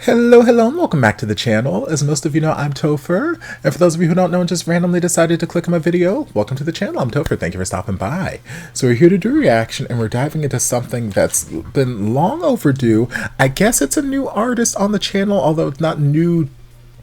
Hello, hello, and welcome back to the channel. As most of you know, I'm Topher, and for those of you who don't know and just randomly decided to click on my video, welcome to the channel. I'm Topher. Thank you for stopping by. So we're here to do a reaction, and we're diving into something that's been long overdue. I guess it's a new artist on the channel, although it's not new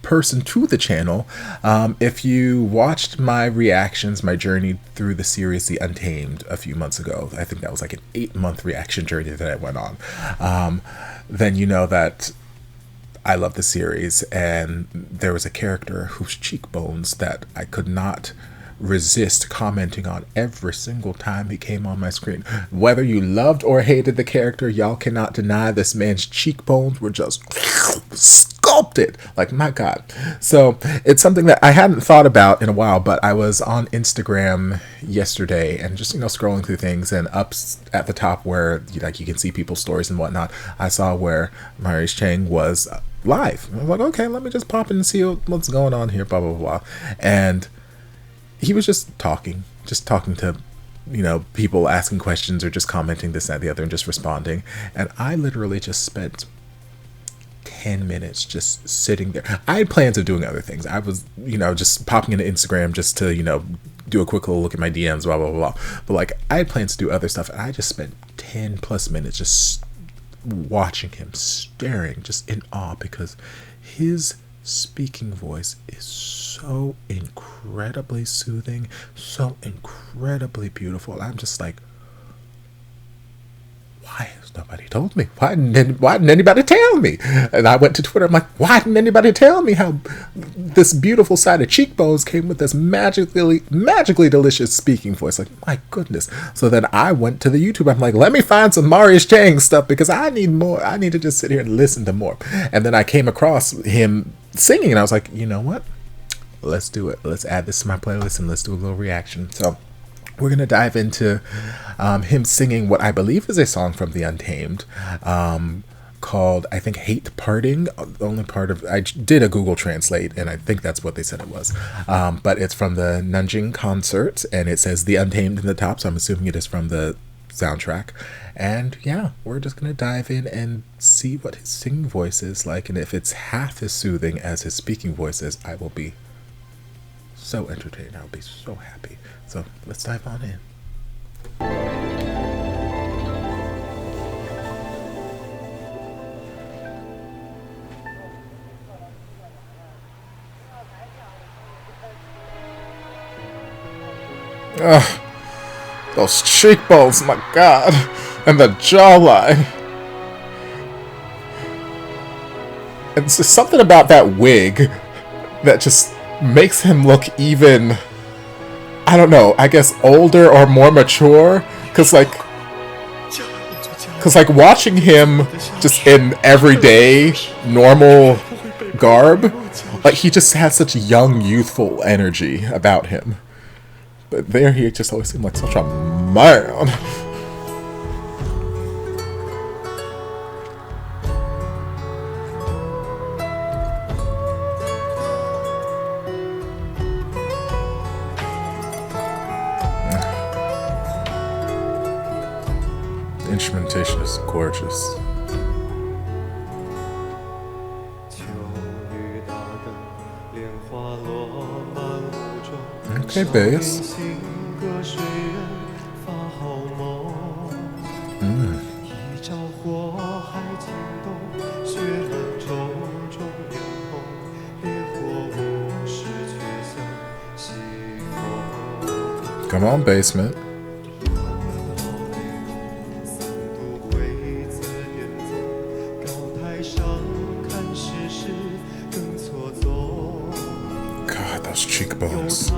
person to the channel. If you watched my reactions, my journey through the series The Untamed a few months ago, I think that was like an 8-month reaction journey that I went on, then you know that I love the series, and there was a character whose cheekbones that I could not resist commenting on every single time he came on my screen. Whether you loved or hated the character, y'all cannot deny this man's cheekbones were just sculpted. Like, my God. So it's something that I hadn't thought about in a while, but I was on Instagram yesterday and just, scrolling through things, and up at the top where you can see people's stories and whatnot, I saw where Marius was live. I was like, okay, let me just pop in and see what's going on here, blah, blah, blah. And he was just talking to, people asking questions or just commenting this, that, the other, and just responding. And I literally just spent 10 minutes just sitting there. I had plans of doing other things. I was, just popping into Instagram just to, do a quick little look at my DMs, blah, blah, blah. But like, I had plans to do other stuff, and I just spent 10 plus minutes just watching him, staring, just in awe, because his speaking voice is so incredibly soothing, so incredibly beautiful. I'm just like, why has nobody told me? Why didn't anybody tell me? And I went to Twitter. I'm like, why didn't anybody tell me how this beautiful side of cheekbones came with this magically delicious speaking voice? Like, my goodness. So then I went to the YouTube. I'm like, let me find some Marius Cheng stuff, because I need more. I need to just sit here and listen to more. And then I came across him singing, and I was like, you know what? Let's do it. Let's add this to my playlist, and let's do a little reaction. So we're going to dive into him singing what I believe is a song from The Untamed, called, I think, Hate Parting. The only part of, I did a Google Translate, and I think that's what they said it was. But it's from the Nanjing concert, and it says The Untamed in the top, so I'm assuming it is from the soundtrack. And yeah, we're just going to dive in and see what his singing voice is like, and if it's half as soothing as his speaking voice is, I will be so entertained. I'll be so happy. So let's dive on in. Ugh, those cheekbones, my God, and the jawline. It's just something about that wig that just makes him look even, I don't know, I guess older or more mature, because like watching him just in everyday normal garb, like, he just has such young, youthful energy about him, but there he just always seemed like such a man. Instrumentation is gorgeous. Okay, bass. Come on, basement. God, those cheekbones.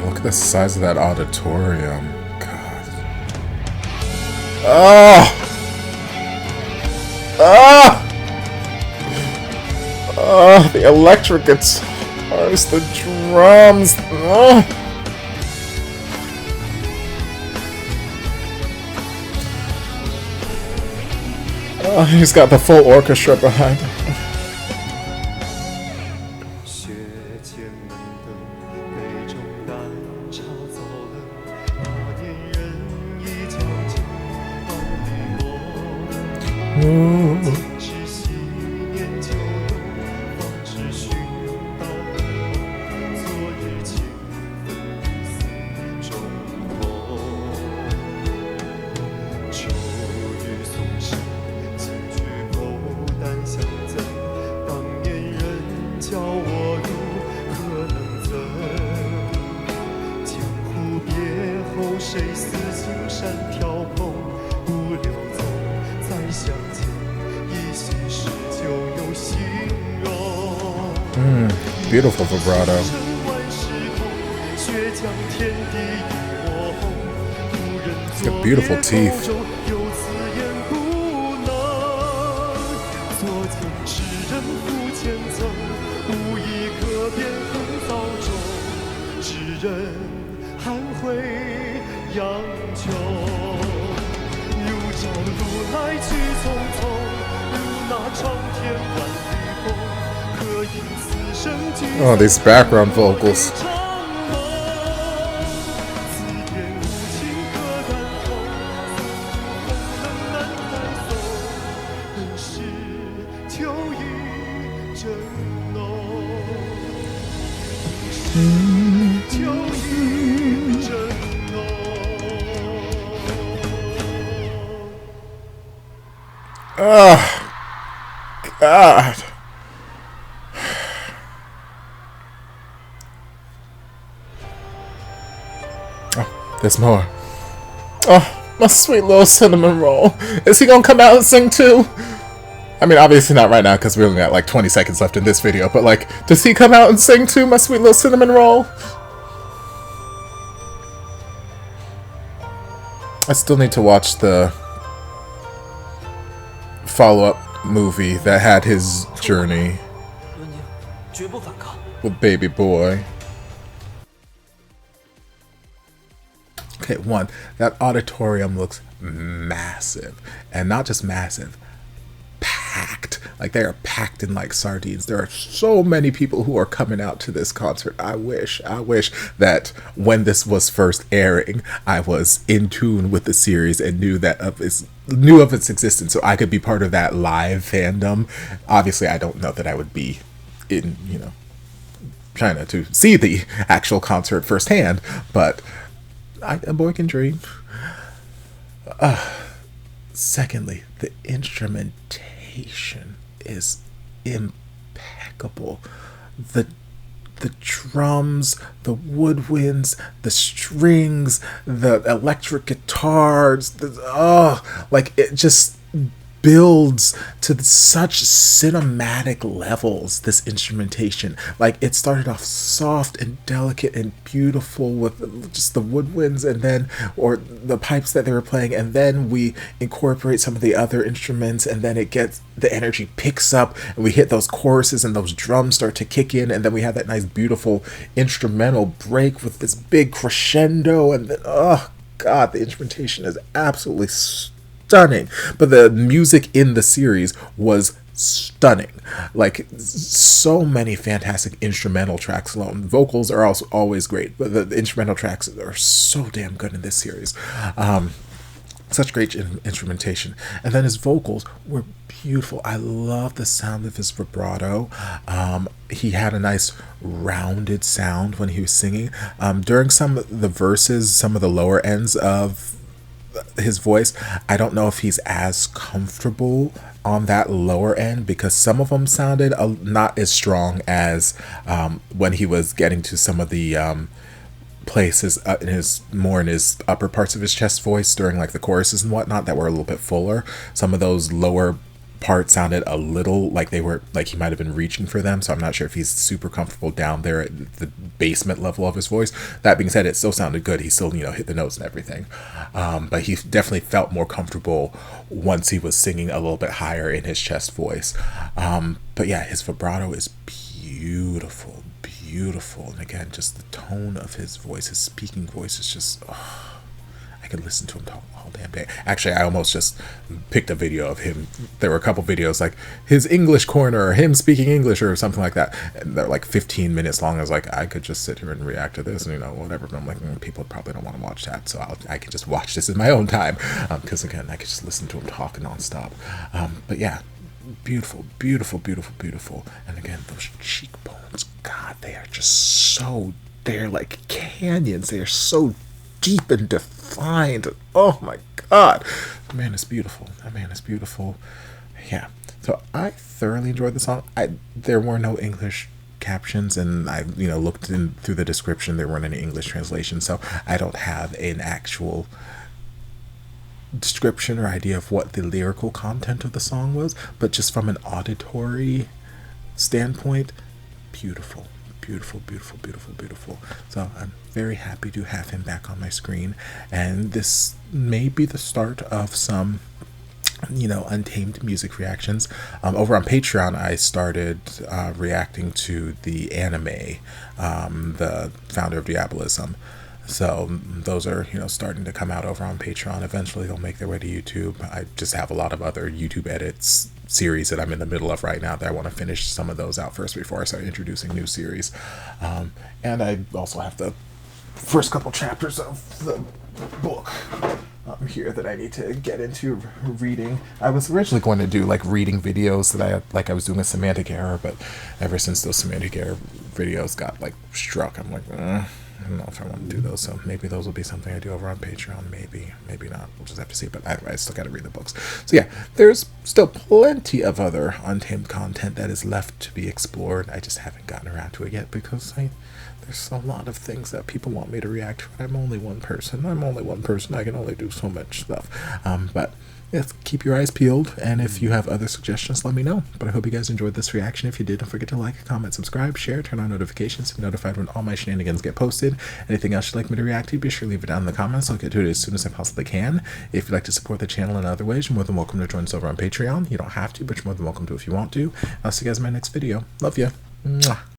Look at the size of that auditorium. God. Oh! Ah! Ah, the electric guitars, the drums. Ah. Oh, he's got the full orchestra behind him. Beautiful vibrato. It's got beautiful teeth. Oh, these background vocals. Oh, God. There's more. Oh, my sweet little cinnamon roll. Is he gonna come out and sing too? I mean, obviously not right now because we only got like 20 seconds left in this video, but like, does he come out and sing too, my sweet little cinnamon roll? I still need to watch the follow-up movie that had his journey with baby boy. Okay, one, that auditorium looks massive, and not just massive, packed. Like, they are packed in like sardines. There are so many people who are coming out to this concert. I wish that when this was first airing, I was in tune with the series and knew of its existence, so I could be part of that live fandom. Obviously, I don't know that I would be in, China to see the actual concert firsthand, but a boy can dream. Secondly, the instrumentation is impeccable. The drums, the woodwinds, the strings, the electric guitars, it just builds to such cinematic levels, this instrumentation. Like, it started off soft and delicate and beautiful with just the woodwinds or the pipes that they were playing, and then we incorporate some of the other instruments, and then the energy picks up, and we hit those choruses and those drums start to kick in, and then we have that nice beautiful instrumental break with this big crescendo, and then, oh God, the instrumentation is absolutely stunning. But the music in the series was stunning. Like, so many fantastic instrumental tracks alone. Vocals are also always great, but the instrumental tracks are so damn good in this series. Such great instrumentation. And then his vocals were beautiful. I love the sound of his vibrato. He had a nice rounded sound when he was singing. During some of the verses, some of the lower ends of his voice, I don't know if he's as comfortable on that lower end, because some of them sounded not as strong as when he was getting to some of the places in his upper parts of his chest voice during like the choruses and whatnot that were a little bit fuller. Some of those lower part sounded a little like they were like he might have been reaching for them, so I'm not sure if he's super comfortable down there at the basement level of his voice. That being said, it still sounded good. He still, you know, hit the notes and everything, but he definitely felt more comfortable once he was singing a little bit higher in his chest voice. But yeah, his vibrato is beautiful, beautiful, and again, just the tone of his voice, his speaking voice is just, oh, I could listen to him talk all damn day. Actually, I almost just picked a video of him. There were a couple videos like his English corner or him speaking English or something like that. And they're like 15 minutes long. I was like, I could just sit here and react to this and, you know, whatever. But I'm like, people probably don't want to watch that. So I can just watch this in my own time. Because again, I could just listen to him talk nonstop. But yeah, beautiful, beautiful, beautiful, beautiful. And again, those cheekbones, God, they are just so, they're like canyons. They are so deep and defined. Oh my God, that man is beautiful. That man is beautiful. Yeah. So I thoroughly enjoyed the song. There were no English captions, and I, you know, looked in through the description. There weren't any English translations, so I don't have an actual description or idea of what the lyrical content of the song was. But just from an auditory standpoint, beautiful. Beautiful, beautiful, beautiful, beautiful. So I'm very happy to have him back on my screen, and this may be the start of some, you know, Untamed music reactions. Over on Patreon, I started reacting to the anime, the founder of Diabolism. So those are, you know, starting to come out over on Patreon. Eventually they'll make their way to YouTube. I just have a lot of other YouTube edits series that I'm in the middle of right now that I want to finish some of those out first before I start introducing new series. And I also have the first couple chapters of the book here that I need to get into reading. I was originally going to do like reading videos that I was doing a semantic error, but ever since those semantic error videos got like struck, I'm like, I don't know if I want to do those, so maybe those will be something I do over on Patreon, maybe not, we'll just have to see, but I still gotta read the books. So yeah, there's still plenty of other Untamed content that is left to be explored. I just haven't gotten around to it yet because there's a lot of things that people want me to react to. I'm only one person, I can only do so much stuff, but yes, keep your eyes peeled, and if you have other suggestions, let me know. But I hope you guys enjoyed this reaction. If you did, don't forget to like, comment, subscribe, share, turn on notifications to be notified when all my shenanigans get posted. Anything else you'd like me to react to, be sure to leave it down in the comments. I'll get to it as soon as I possibly can. If you'd like to support the channel in other ways, you're more than welcome to join us over on Patreon. You don't have to, but you're more than welcome to if you want to. I'll see you guys in my next video. Love ya. Mwah.